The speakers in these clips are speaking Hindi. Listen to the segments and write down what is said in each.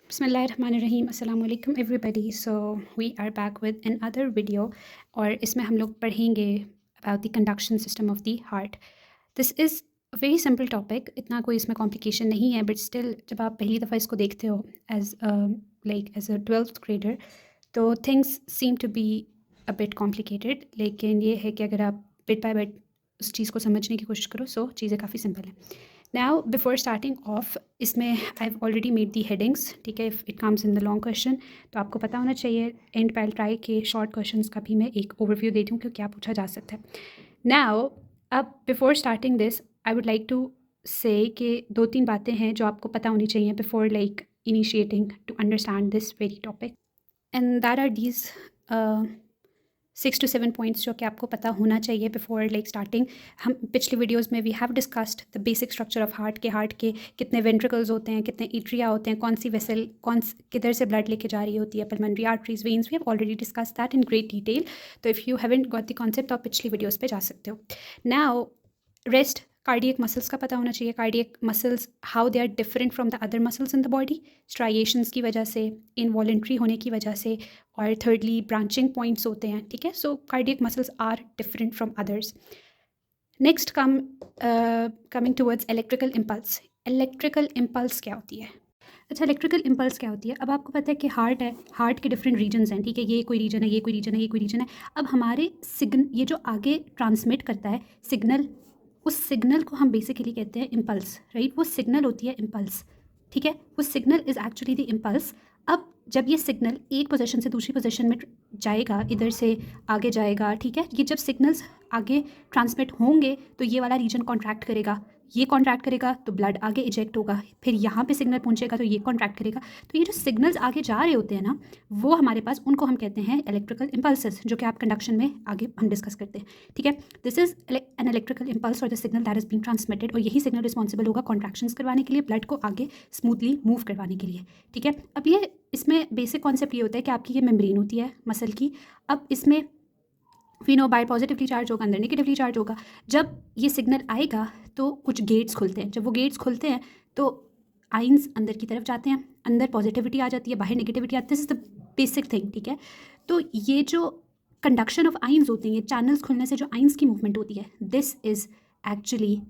बिस्मिल्लाहिर्रहमानिर्रहीम अस्सलाम वालेकुम everybody. So we are back with another video और इसमें हम लोग पढ़ेंगे about the conduction system of the heart. This is a very simple topic, इतना कोई इसमें कॉम्प्लिकेशन नहीं है, बट स्टिल जब आप पहली दफ़ा इसको देखते हो as as a 12th grader तो things seem to be a bit complicated. लेकिन ये है कि अगर आप बिट बाय बिट उस चीज़ को समझने की कोशिश करो सो चीज़ें काफ़ी सिंपल हैं। नाउ बिफोर स्टार्टिंग ऑफ इसमें I have already made the headings, ठीक है। If it comes in the long question तो आपको पता होना चाहिए। एंड पे ट्राई के शॉर्ट क्वेश्चंस का भी मैं एक ओवरव्यू देती हूँ कि क्या पूछा जा सकता है। नाउ अब before starting this I would like to say कि 2-3 बातें हैं जो आपको पता होनी चाहिए before like initiating to understand this very topic, and that are these 6 to 7 points जो कि आपको पता होना चाहिए बिफोर लाइक स्टार्टिंग। हम पिछले वीडियोस में we have discussed the basic structure of heart के कितने वेंट्रिकल्स होते हैं, कितने एट्रिया होते हैं, कौन सी वेसल किधर से ब्लड लेके जा रही होती है, pulmonary arteries, veins. We have already discuss that in great detail. तो if you haven't got the concept आप पिछली वीडियोस पे जा सकते हो। नाउ रेस्ट कार्डियक मसल्स का पता होना चाहिए। Cardiac muscles how they are different from the other muscles in the body, striations की वजह से, इनवॉलेंट्री होने की वजह से, और थर्डली ब्रांचिंग पॉइंट्स होते हैं, ठीक है। So cardiac muscles are different from others. Next coming towards electrical impulse. Electrical impulse क्या होती है? अच्छा, इलेक्ट्रिकल इम्पल्स क्या होती है? अब आपको पता है कि हार्ट है, हार्ट के डिफरेंट रीजन्स हैं, ठीक है। ये कोई रीजन है, ये कोई रीजन है, ये कोई रीजन है। अब हमारे ये जो आगे ट्रांसमिट करता है सिग्नल, उस सिग्नल को हम बेसिकली कहते हैं इम्पल्स, राइट। वो सिग्नल होती है इम्पल्स, ठीक है। वो signal is actually the impulse. अब जब ये सिग्नल एक पोजीशन से दूसरी पोजीशन में जाएगा, इधर से आगे जाएगा, ठीक है। ये जब सिग्नल्स आगे ट्रांसमिट होंगे तो ये वाला रीजन कॉन्ट्रैक्ट करेगा, ये कॉन्ट्रैक्ट करेगा तो ब्लड आगे इजेक्ट होगा, फिर यहाँ पे सिग्नल पहुँचेगा तो ये कॉन्ट्रैक्ट करेगा। तो ये जो सिग्नल्स आगे जा रहे होते हैं ना, वो हमारे पास, उनको हम कहते हैं इलेक्ट्रिकल इम्पल्सेस, जो कि आप कंडक्शन में आगे हम डिस्कस करते हैं, ठीक है। This is an electrical impulse और the signal that is being transmitted, और यही सिग्नल रिस्पॉन्सिबल होगा कॉन्ट्रैक्शंस करवाने के लिए, ब्लड को आगे स्मूथली मूव करवाने के लिए, ठीक है। अब ये इसमें बेसिक कॉन्सेप्ट ये होता है कि आपकी ये मेम्ब्रेन होती है मसल की। अब इसमें वी नो बाहर पॉजिटिवली चार्ज होगा, अंदर नेगेटिवली चार्ज होगा। जब ये सिग्नल आएगा तो कुछ गेट्स खुलते हैं, जब वो गेट्स खुलते हैं तो आइंस अंदर की तरफ जाते हैं, अंदर पॉजिटिविटी आ जाती है, बाहर नेगेटिविटी आती है। This is the basic thing, ठीक है। तो ये जो कंडक्शन ऑफ आइंस होते हैं, ये चैनल्स खुलने से जो आइंस की मूवमेंट होती है, this is actually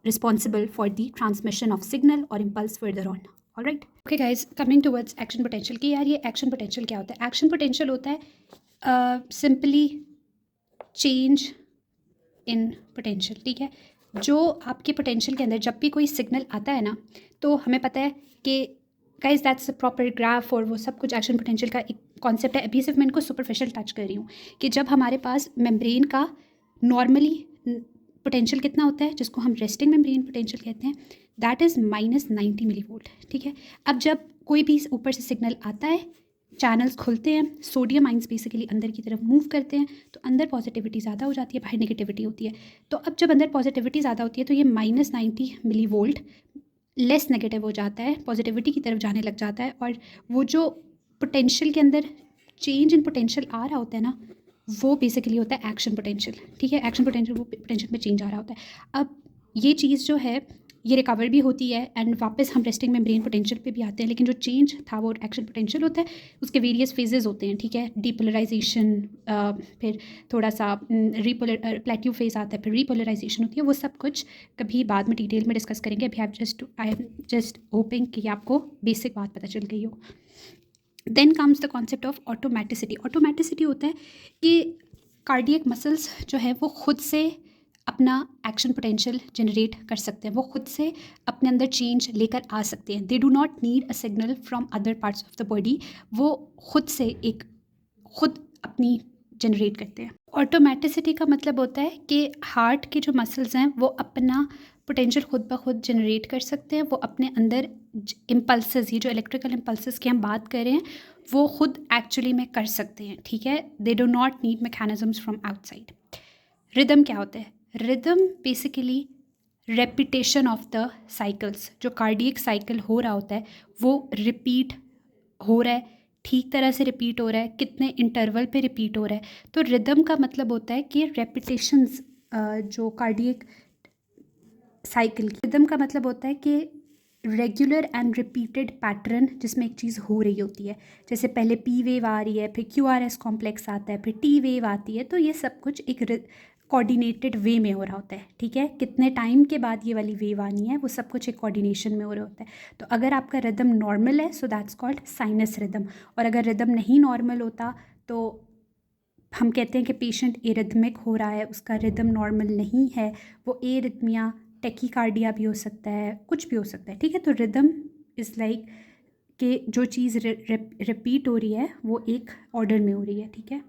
responsible for the transmission of signal और impulse further on. Alright, okay guys, coming towards action potential कि यार ये एक्शन पोटेंशियल क्या होता है? एक्शन पोटेंशियल होता है सिंपली चेंज इन पोटेंशियल, ठीक है। जो आपके पोटेंशियल के अंदर जब भी कोई सिग्नल आता है ना, तो हमें पता है कि guys that's a proper graph और वो सब कुछ एक्शन पोटेंशियल का एक कॉन्सेप्ट है। अभी सिर्फ मैं इनको सुपरफिशियल टच कर रही हूँ कि जब हमारे पास मेम्ब्रेन का नॉर्मली पोटेंशियल कितना होता है, जिसको हम रेस्टिंग मेम्ब्रेन पोटेंशियल कहते हैं, दैट इज़ -90 मिली वोल्ट, ठीक है। अब जब कोई भी ऊपर से सिग्नल आता है, चैनल्स खुलते हैं, सोडियम आइंस बेसिकली अंदर की तरफ मूव करते हैं, तो अंदर पॉजिटिविटी ज़्यादा हो जाती है, बाहर नेगेटिविटी होती है। तो अब जब अंदर पॉजिटिविटी ज़्यादा होती है तो ये -90 मिली वोल्ट लेस नेगेटिव हो जाता है, पॉजिटिविटी की तरफ जाने लग जाता है, और वो जो पोटेंशियल के अंदर चेंज इन पोटेंशियल आ रहा होता है ना, वो बेसिकली होता है एक्शन पोटेंशियल, ठीक है। एक्शन पोटेंशियल, वो पोटेंशियल में चेंज आ रहा होता है। अब ये चीज़ जो है ये रिकवर भी होती है एंड वापस हम रेस्टिंग मेम्ब्रेन पोटेंशियल पे भी आते हैं, लेकिन जो चेंज था वो एक्शन पोटेंशियल होता है। उसके वेरियस फेजेस होते हैं, ठीक है। डीपोलराइजेशन, फिर थोड़ा सा प्लेट्यू फेज आता है, फिर रीपोलराइजेशन होती है। वो सब कुछ कभी बाद में डिटेल में डिस्कस करेंगे। अभी आई एम जस्ट होपिंग कि आपको बेसिक बात पता चल गई हो। Then comes the concept of automaticity. Automaticity होता है कि कार्डियक मसल्स जो है वो खुद से अपना एक्शन पोटेंशियल जनरेट कर सकते हैं, वो खुद से अपने अंदर चेंज लेकर आ सकते हैं। They do not need a signal from other parts of the body, वो खुद से खुद अपनी जनरेट करते हैं। ऑटोमेटिसिटी का मतलब होता है कि हार्ट के जो मसल्स हैं वो अपना पोटेंशियल खुद ब खुद जनरेट कर सकते हैं, वो अपने अंदर इम्पल्सेस, ये जो इलेक्ट्रिकल इम्पल्सेस की हम बात कर रहे हैं, वो खुद एक्चुअली में कर सकते हैं, ठीक है। They do not need mechanisms from outside. Rhythm क्या होता है? Rhythm basically repetition of the cycles, जो कार्डियक साइकिल हो रहा होता है वो रिपीट हो रहा है, ठीक तरह से रिपीट हो रहा है, कितने इंटरवल पे रिपीट हो रहा है। तो रिदम का मतलब होता है कि रेपिटेशंस, जो कार्डियक साइकिल की रिदम का मतलब होता है कि रेगुलर एंड रिपीटेड पैटर्न जिसमें एक चीज़ हो रही होती है, जैसे पहले पी वेव आ रही है, फिर क्यू आर एस कॉम्प्लेक्स आता है, फिर टी वेव आती है, तो ये सब कुछ एक कोऑर्डिनेटेड वे में हो रहा होता है, ठीक है। कितने टाइम के बाद ये वाली वेव आनी है वो सब कुछ एक कोऑर्डिनेशन में हो रहा होता है। तो अगर आपका रिदम नॉर्मल है so that's called sinus rhythm, और अगर रिदम नहीं नॉर्मल होता तो हम कहते हैं कि पेशेंट एरिथमिक हो रहा है, उसका रिदम नॉर्मल नहीं है, वो एरिथमिया टेकीकार्डिया भी हो सकता है, कुछ भी हो सकता है, ठीक है। तो रिदम इज़ लाइक कि जो चीज़ रिपीट हो रही है वो एक ऑर्डर में हो रही है, ठीक है।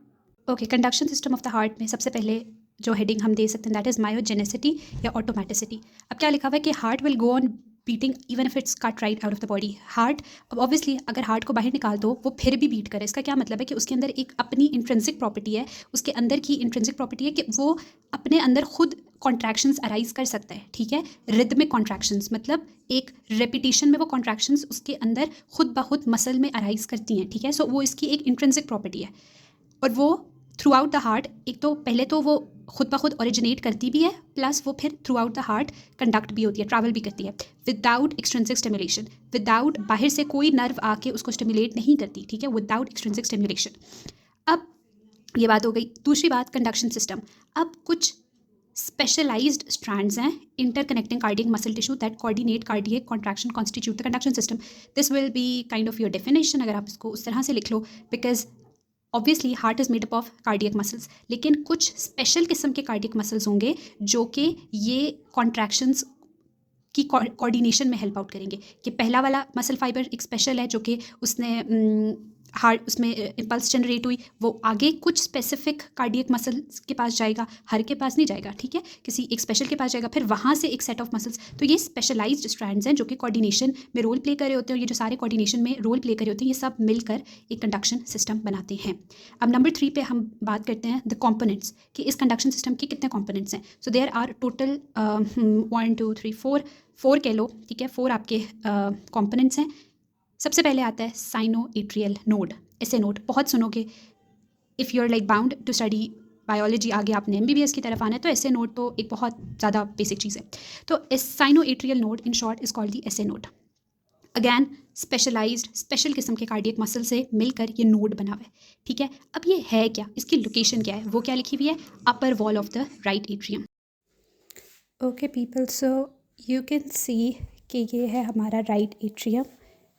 Okay, conduction system of the heart में सबसे पहले जो हेडिंग हम दे सकते हैं दैट इज़ मायोजेनेसिटी या ऑटोमेटिसिटी। अब क्या लिखा हुआ है कि heart will go on beating even if it's cut right out of the body. Heart, अब ऑब्वियसली अगर हार्ट को बाहर निकाल दो वो फिर भी बीट करे, इसका क्या मतलब है कि उसके अंदर एक अपनी इंट्रिंसिक प्रॉपर्टी है, उसके अंदर की इंट्रिंसिक प्रॉपर्टी है कि वो अपने अंदर खुद कॉन्ट्रैक्शंस अराइज कर सकता है, ठीक है। रिदमिक कॉन्ट्रैक्शंस मतलब एक रेपिटेशन में वो कॉन्ट्रैक्शंस उसके अंदर खुद ब खुद मसल में अराइज करती हैं, ठीक है। सो वो इसकी एक इंट्रिंसिक प्रॉपर्टी है, और वो थ्रू आउट द हार्ट, एक तो पहले तो वो खुद ब खुद ओरिजिनेट करती भी है, प्लस वो फिर through out the heart conduct भी होती है, ट्रैवल भी करती है, विदाउट एक्सट्रिंसिक स्टिमुलेशन, विदाउट बाहर से कोई नर्व आके उसको स्टिमुलेट नहीं करती, ठीक है, विदाउट एक्सट्रिंसिक स्टिमुलेशन। अब ये बात हो गई। दूसरी बात, कंडक्शन सिस्टम। अब कुछ स्पेशलाइज्ड स्ट्रैंड्स हैं interconnecting cardiac muscle tissue that coordinate cardiac contraction constitute the conduction system. This will be kind of your definition, अगर आप इसको उस तरह से लिख लो, because obviously heart is made up of cardiac muscles, लेकिन कुछ स्पेशल किस्म के कार्डियक मसल्स होंगे जो कि ये कॉन्ट्रैक्शंस की कोऑर्डिनेशन में हेल्प आउट करेंगे। कि पहला वाला मसल फाइबर एक स्पेशल है जो कि उसने हार्ट उसमें इम्पल्स जनरेट हुई, वो आगे कुछ स्पेसिफिक कार्डियक मसल्स के पास जाएगा, हर के पास नहीं जाएगा, ठीक है, किसी एक स्पेशल के पास जाएगा, फिर वहाँ से एक सेट ऑफ मसल्स। तो ये स्पेशलाइज्ड स्ट्रैंड्स हैं जो कि कोऑर्डिनेशन में रोल प्ले कर रहे होते हैं, ये जो सारे कोऑर्डिनेशन में रोल प्ले कर रहे होते हैं ये सब मिलकर एक कंडक्शन सिस्टम बनाते हैं। अब नंबर 3 पे हम बात करते हैं द कॉम्पोनेंट्स, कि इस कंडक्शन सिस्टम के कितने कॉम्पोनेंट्स हैं। सो देयर आर टोटल 1 2 3 4 कह लो, ठीक है, 4 आपके कॉम्पोनेंट्स हैं। सबसे पहले आता है साइनो एट्रियल नोड, ऐसे नोड बहुत सुनोगे। If you are like bound to study biology, आगे आपने MBBS की तरफ आना है, तो ऐसे नोड तो एक बहुत ज़्यादा बेसिक चीज़ है। तो cyano atrial node in short is called the ऐसे नोड। अगैन स्पेशलाइज्ड स्पेशल किस्म के कार्डियक मसल से मिलकर ये नोड बना हुआ है, ठीक है। अब ये है क्या, इसकी लोकेशन क्या है, वो क्या लिखी हुई है, upper wall of the right atrium. Okay people, so you can see कि ये है हमारा राइट एट्रियम,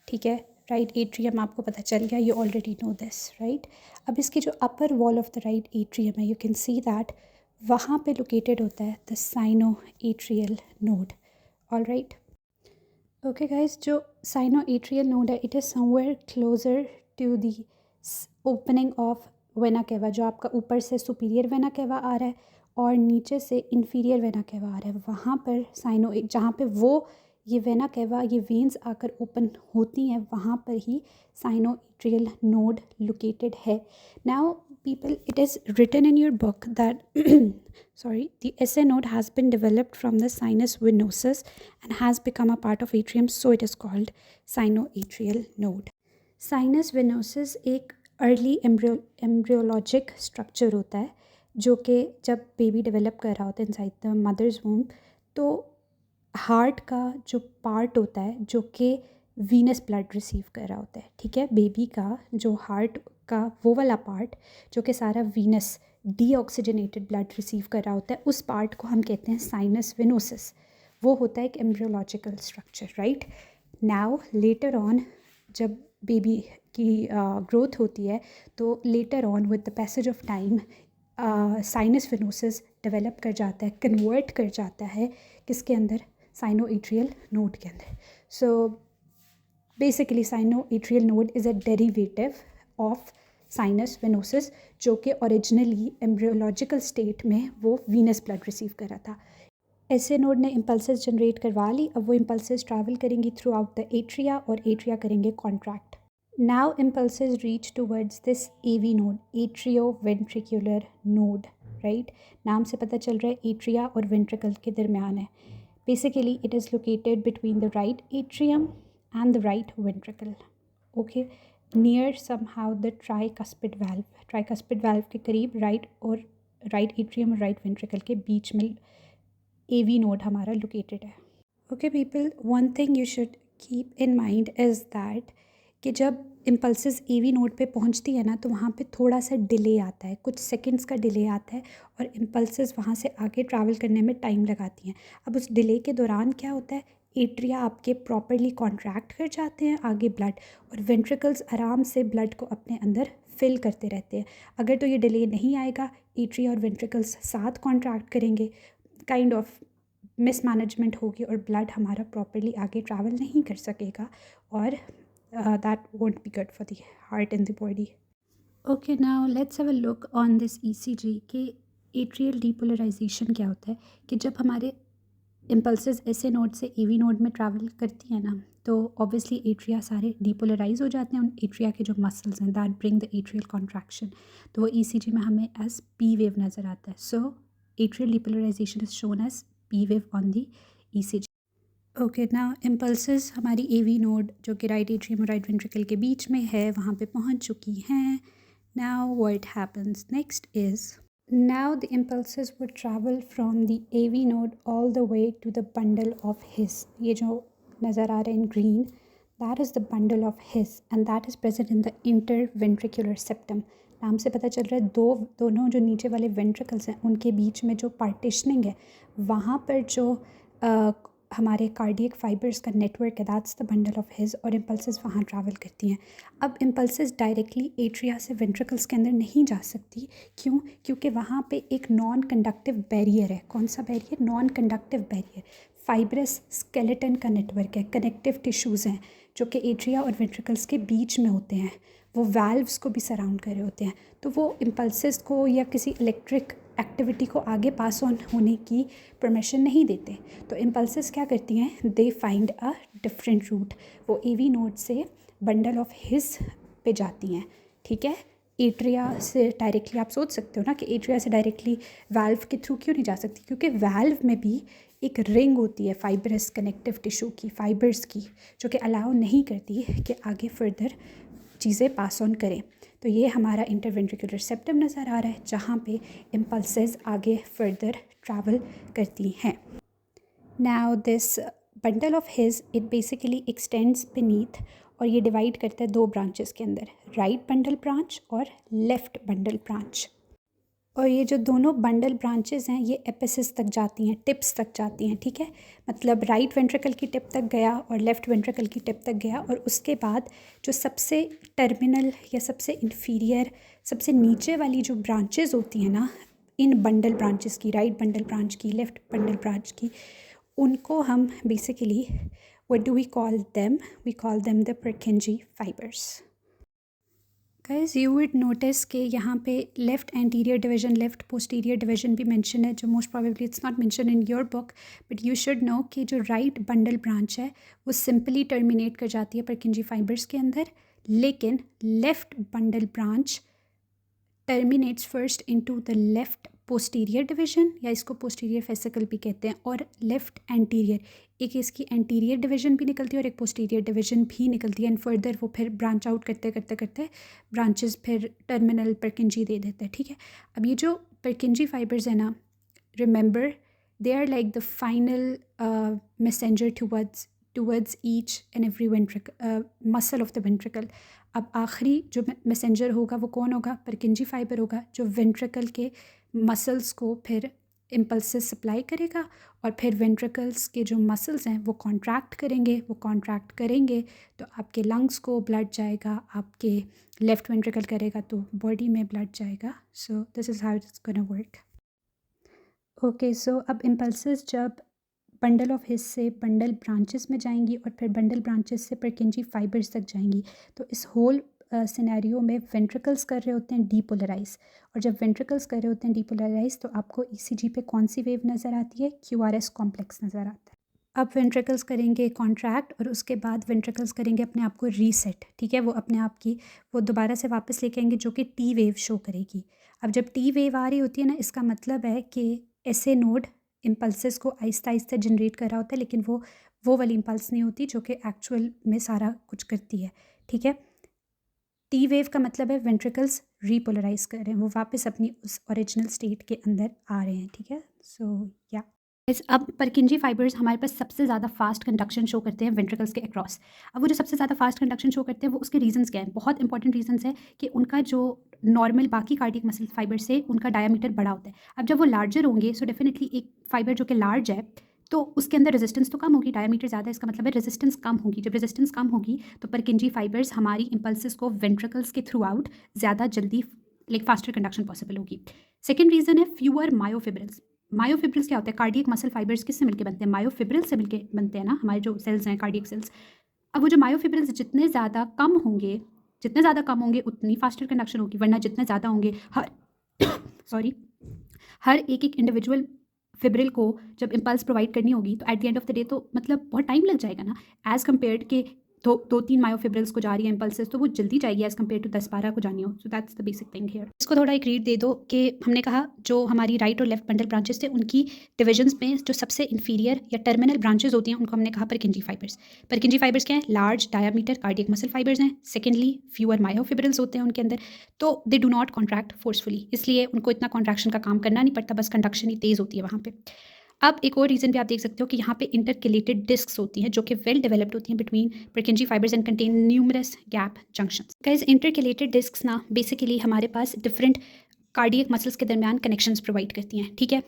ठीक है। राइट एट्रियम आपको पता चल गया, you already know this, right. अब इसकी जो upper wall of the right atrium है, यू कैन सी दैट वहाँ पे लोकेटेड होता है the sino atrial node, all right. Okay guys, जो साइनो एट्रियल नोड है it is somewhere closer to the opening of vena cava, जो आपका ऊपर से सुपीरियर वेना केवा आ रहा है और नीचे से इन्फीरियर वेना केवा आ रहा है, वहाँ पर साइनो, जहाँ पे वो ये वेना केवा, ये वेन्स आकर ओपन होती हैं, वहाँ पर ही साइनो एट्रियल नोड लोकेटेड है। Now people, it is written in your book that sorry, the SA node has been developed from the sinus venosus and has become a part of atrium, so it is called sinoatrial node. Sinus venosus एक अर्ली एम्ब्रियोलॉजिक स्ट्रक्चर होता है जो कि जब बेबी डेवलप कर रहा होता है इनसाइड द मदर्स वूम, तो हार्ट का जो पार्ट होता है जो कि वीनस ब्लड रिसीव कर रहा होता है, ठीक है, बेबी का जो हार्ट का वो वाला पार्ट जो कि सारा वीनस डीऑक्सीजनेटेड ब्लड रिसीव कर रहा होता है, उस पार्ट को हम कहते हैं साइनस वेनोसिस। वो होता है एक embryological structure, right. Now later on जब बेबी की ग्रोथ होती है तो later on with the passage of time sinus venosus develop कर जाता है, कन्वर्ट कर जाता है किसके अंदर, साइनोएट्रियल नोड के अंदर। So basically sinoatrial node is a derivative of sinus venosus, जो कि ओरिजिनली एम्ब्रियोलॉजिकल स्टेट में वो वीनस ब्लड रिसीव कर रहा था। ऐसे नोड ने इम्पल्सेस जनरेट करवा ली, अब वो इम्पल्सेस ट्रैवल करेंगी थ्रू आउट द एट्रिया और एट्रिया करेंगे contract. Now impulses reach towards this AV node, atrio ventricular node, right. नाम से पता चल रहा है एट्रिया और वेंट्रिकल के दरमियान है। Basically it is located between the right atrium and the right ventricle, okay, near somehow the tricuspid valve के करीब राइट और राइट एट्रियम और राइट वेंट्रिकल के बीच में AV नोड हमारा लोकेटेड है। Okay people, one thing you should keep in mind is that कि जब इम्पल्सेस एवी नोड पे पहुंचती है ना, तो वहाँ पे थोड़ा सा डिले आता है, कुछ सेकंड्स का डिले आता है, और इम्पल्सेस वहाँ से आगे ट्रैवल करने में टाइम लगाती हैं। अब उस डिले के दौरान क्या होता है, एट्रिया आपके प्रॉपरली कॉन्ट्रैक्ट कर जाते हैं, आगे ब्लड और वेंट्रिकल्स आराम से ब्लड को अपने अंदर फिल करते रहते हैं। अगर तो ये डिले नहीं आएगा, एट्रिया और वेंट्रिकल्स साथ कॉन्ट्रैक्ट करेंगे, काइंड ऑफ मिसमैनेजमेंट होगी और ब्लड हमारा प्रॉपरली आगे ट्रैवल नहीं कर सकेगा, और that won't be good for the heart and the body. Okay, now let's have a look on this ECG कि एट्रियल डीपोलराइजेशन क्या होता है। कि जब हमारे इम्पल्सेस ऐसे नोड से एवी नोड में ट्रैवल करती हैं ना, तो ऑब्वियसली एट्रिया सारे डीपोलराइज हो जाते हैं। उन एट्रिया के जो मसल्स हैं that bring the atrial contraction, तो वो ईसीजी में हमें एज पी वेव नज़र आता है। So atrial depolarization is shown as P wave on the ECG. Okay, ना इम्पल्सेस हमारी एवी नोड जो कि राइट एट्रियम और राइट वेंट्रिकल के बीच में है, वहाँ पे पहुँच चुकी हैं। Now what happens next is, now the impulses would travel from the AV node all the way to the bundle of His। ये जो नज़र आ रहा है in green, that is the bundle of His and that is present in the interventricular septum। नाम से पता चल रहा है दोनों जो नीचे वाले वेंट्रिकल्स हैं उनके बीच में जो पार्टिशनिंग है, वहाँ पर जो हमारे कार्डियक फाइबर्स का नेटवर्क है, that's the bundle of his, और इम्पल्सेस वहाँ ट्रैवल करती हैं। अब इम्पल्सेस डायरेक्टली एट्रिया से वेंट्रिकल्स के अंदर नहीं जा सकती। क्यों? क्योंकि वहाँ पे एक नॉन कंडक्टिव बैरियर है। कौन सा barrier? Non conductive barrier. Fibrous skeleton का नेटवर्क है, कनेक्टिव टिश्यूज़ हैं जो कि एट्रिया और वेंट्रिकल्स के बीच में होते हैं, वो वाल्व्स को भी सराउंड कर रहे होते हैं। तो वो इम्पल्सेस को या किसी इलेक्ट्रिक एक्टिविटी को आगे पास ऑन होने की परमिशन नहीं देते। तो इम्पल्सेस क्या करती हैं, they find a different route. वो एवी नोड से बंडल ऑफ हिज पे जाती हैं। ठीक है, एट्रिया से डायरेक्टली आप सोच सकते हो ना कि एट्रिया से डायरेक्टली वाल्व के थ्रू क्यों नहीं जा सकती, क्योंकि वाल्व में भी एक रिंग होती है फाइबरस कनेक्टिव टिश्यू की, फाइबर्स की, जो कि अलाउ नहीं करती कि आगे फर्दर चीज़ें पास ऑन करें। तो ये हमारा इंटरवेंट्रिकुलर सेप्टम नज़र आ रहा है, जहाँ पे इम्पल्सेस आगे फर्दर ट्रैवल करती हैं। Now this bundle of his it basically x tends beneath, और ये डिवाइड करता है दो ब्रांचेस के अंदर, राइट बंडल ब्रांच और लेफ़्ट बंडल ब्रांच। और ये जो दोनों बंडल ब्रांचेस हैं ये एपिसिस तक जाती हैं, टिप्स तक जाती हैं। ठीक है, मतलब राइट वेंट्रिकल की टिप तक गया और लेफ़्ट वेंट्रिकल की टिप तक गया, और उसके बाद जो सबसे टर्मिनल या सबसे इन्फीरियर, सबसे नीचे वाली जो ब्रांचेस होती हैं ना, इन बंडल ब्रांचेस की, राइट बंडल ब्रांच की, लेफ़्ट बंडल ब्रांच की, उनको हम basically what do we call them, we call them the Purkinje fibres. Guys you would notice कि यहाँ पे left anterior division, left posterior division भी मेंशन है, जो most probably it's not mention in your book, but you should know कि जो राइट बंडल ब्रांच है वो सिंपली टर्मिनेट कर जाती है परकिंजी फाइबर्स के अंदर, लेकिन left bundle branch terminates first into the left posterior division, या इसको पोस्टीरियर फेसिकल भी कहते हैं, और लेफ़्ट एंटीरियर, एक इसकी एंटीरियर डिवीजन भी निकलती है और एक पोस्टीरियर डिवीजन भी निकलती है, एंड फर्दर वो फिर ब्रांच आउट करते करते करते ब्रांचेस फिर टर्मिनल परकिंजी दे देते हैं। ठीक है, अब ये जो परकिंजी फाइबर्स है ना, remember they are like the final messenger towards each and every muscle of the ventricle. अब आखिरी जो मैसेंजर होगा वो कौन होगा? परकिंजी फाइबर होगा, जो वेंट्रिकल के मसल्स को फिर इम्पल्सेस सप्लाई करेगा, और फिर वेंट्रिकल्स के जो मसल्स हैं वो कॉन्ट्रैक्ट करेंगे तो आपके लंग्स को ब्लड जाएगा, आपके लेफ़्ट वेंट्रिकल करेगा तो बॉडी में ब्लड जाएगा। So this is how it's gonna work. Okay, so अब इम्पल्सेस जब बंडल ऑफ हिज से बंडल ब्रांचेस में जाएंगी और फिर बंडल ब्रांचेस से परकिंजी फाइबर्स तक जाएंगी, तो इस होल सिनेरियो में वेंट्रिकल्स कर रहे होते हैं डीपोलराइज, और जब वेंट्रिकल्स कर रहे होते हैं डीपोलराइज तो आपको ईसीजी पे कौन सी वेव नज़र आती है? क्यूआरएस कॉम्प्लेक्स नज़र आता है। अब वेंट्रिकल्स करेंगे कॉन्ट्रैक्ट, और उसके बाद वेंट्रिकल्स करेंगे अपने आप को रीसेट। ठीक है, वो अपने आप की वो दोबारा से वापस लेके आएंगे, जो कि टी वेव शो करेगी। अब जब टी वेव आ रही होती है ना, इसका मतलब है कि ऐसे नोड इम्पल्सेस को आहिस्ता आहिस्ता जनरेट कर रहा होता है, लेकिन वो वाली इम्पल्स नहीं होती जो कि एक्चुअल में सारा कुछ करती है। ठीक है, टी वेव का मतलब है वेंट्रिकल्स रीपोलराइज कर रहे हैं, वो वापस अपनी उस ओरिजिनल स्टेट के अंदर आ रहे हैं। ठीक है, सो या अब परकिंजी फाइबर्स हमारे पास सबसे ज़्यादा फास्ट कंडक्शन शो करते हैं वेंट्रिकल्स के अक्रॉस। अब वो जो सबसे ज़्यादा फास्ट कंडक्शन शो करते हैं वो उसके रीजंस क्या हैं? बहुत इंपॉर्टेंट रीजंस है कि उनका जो नॉर्मल बाकी कार्डियक मसल फाइबर से उनका डायमीटर बड़ा होता है। अब जब वो लार्जर होंगे सो डेफिनेटली एक फाइबर जो कि लार्ज है तो उसके अंदर रेजिस्टेंस तो कम होगी, डायमीटर ज़्यादा है इसका मतलब है रेजिस्टेंस कम होगी। जब रेजिस्टेंस कम होगी तो परकिंजी फाइबर्स हमारी इंपल्सेस को वेंट्रिकल्स के थ्रू आउट ज़्यादा जल्दी लाइक फास्टर कंडक्शन पॉसिबल होगी। सेकेंड रीज़न है फ्यूअर मायोफिब्रिल्स। मायोफिब्रिल्स क्या होता है? कार्डियक मसल फाइबर्स किससे मिलके बनते हैं? मायोफिब्रिल से मिलके बनते हैं ना हमारे जो सेल्स हैं कार्डियक सेल्स। अब वो जो मायोफिब्रिल्स जितने ज़्यादा कम होंगे उतनी फास्टर कंडक्शन होगी, वरना जितने ज़्यादा होंगे हर सॉरी हर एक इंडिविजुअल फिब्रिल को जब इम्पल्स प्रोवाइड करनी होगी तो at the end of the day तो मतलब बहुत टाइम लग जाएगा ना, एज़ कम्पेयर्ड के दो तीन मायोफिब्रिल्स को जा रही है इम्पल्सेस तो वो जल्दी जाएगी एज़ कम्पेयर टू 10-12 को जानी हो। So that's the basic thing here. इसको थोड़ा एक रीड दे दो कि हमने कहा जो हमारी राइट और लेफ्ट बंडल ब्रांचेस थे उनकी डिविजन्स में जो सबसे इंफीरियर या टर्मिनल ब्रांचेस होती हैं उनको हमने कहा परकिंजी फाइबर्स। परकिंजी फाइबर्स क्या है? Large diameter cardiac muscle fibres हैं। सेकेंडली फ्यूअर मायोफिब्रिल्स होते हैं उनके अंदर, तो they do not contract forcefully, इसलिए उनको इतना कॉन्ट्रैक्शन का काम करना नहीं पड़ता, बस कंडक्शन ही तेज़ होती है वहाँ पे। अब एक और रीज़न भी आप देख सकते हो कि यहाँ पे इंटरकेलेटेड डिस्क्स होती हैं जो कि वेल डेवलप्ड होती हैं between Purkinje fibres and contain numerous gap junctions. Guys intercalated discs ना बेसिकली हमारे पास डिफरेंट कार्डियक मसल्स के दरमियान कनेक्शंस प्रोवाइड करती हैं, ठीक है।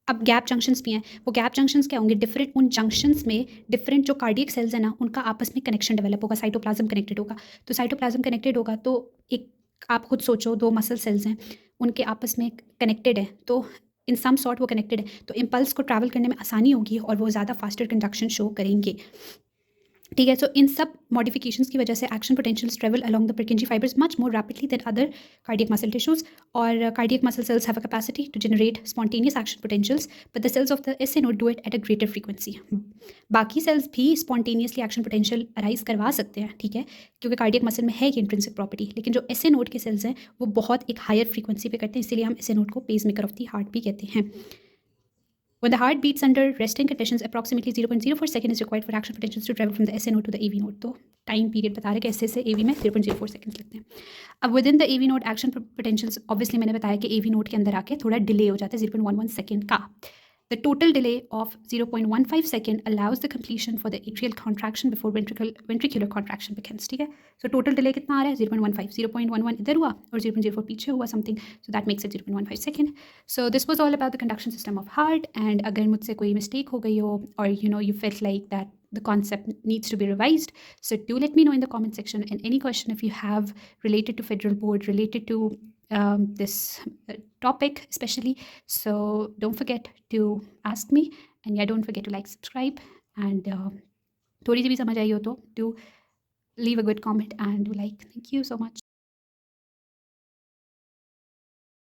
अब गैप जंक्शंस भी हैं, वो गैप जंक्शंस क्या होंगे? डिफरेंट उन जंक्शंस में डिफरेंट जो कार्डियक सेल्स हैं ना उनका आपस में कनेक्शन डेवलप होगा, साइटोप्लाज्म कनेक्टेड होगा। तो साइटोप्लाज्म कनेक्टेड होगा तो एक आप खुद सोचो दो मसल सेल्स हैं उनके आपस में कनेक्टेड है तो इन सम सॉर्ट वो कनेक्टेड है तो इम्पल्स को ट्रैवल करने में आसानी होगी और वो ज़्यादा फास्टर कंडक्शन शो करेंगे, ठीक है। सो इन सब मॉडिफिकेशंस की वजह से action potentials travel along the Purkinje fibres much more rapidly than other cardiac muscle tissues, और cardiac muscle cells have a capacity to generate spontaneous action potentials but the cells of the SA node do it at a greater frequency. बाकी सेल्स भी स्पॉन्टेनियसली एक्शन पोटेंशियल अराइज करवा सकते हैं, ठीक है, क्योंकि कार्डियक मसल में है ये इंट्रिंसिक प्रॉपर्टी, लेकिन जो एसए नोड के सेल्स हैं वो बहुत एक हायर फ्रीक्वेंसी पे करते हैं, इसलिए हम एसए नोड को pacemaker of the heart भी कहते हैं। When the heart beats under resting conditions, approximately 0.04 second is required for action potentials to travel from the SA node to the AV node. तो टाइम पीरियड बता रहे कि SA से AV में 0.04 सेकंड्स लगते हैं। अब with in the AV node action potentials obviously मैंने बताया कि AV नोड के अंदर आके थोड़ा डिले हो जाता है 0.11 सेकंड का। The total delay of 0.15 second allows the completion for the atrial contraction before ventricular contraction begins, ठीक है। So total delay कितना आ रहा है? 0.15, 0.11 इधर हुआ और 0.04 पीछे हुआ something, so that makes it 0.15 second. So this was all about the conduction system of heart, and अगर मुझसे कोई mistake हो गई हो or you felt like that the concept needs to be revised, so do let me know in the comment section, and any question if you have related to Federal Board, related to this topic especially, so don't forget to ask me, and yeah, don't forget to like, subscribe, and थोड़ी सी भी समझ आई हो तो do leave a good comment and do like. Thank you so much.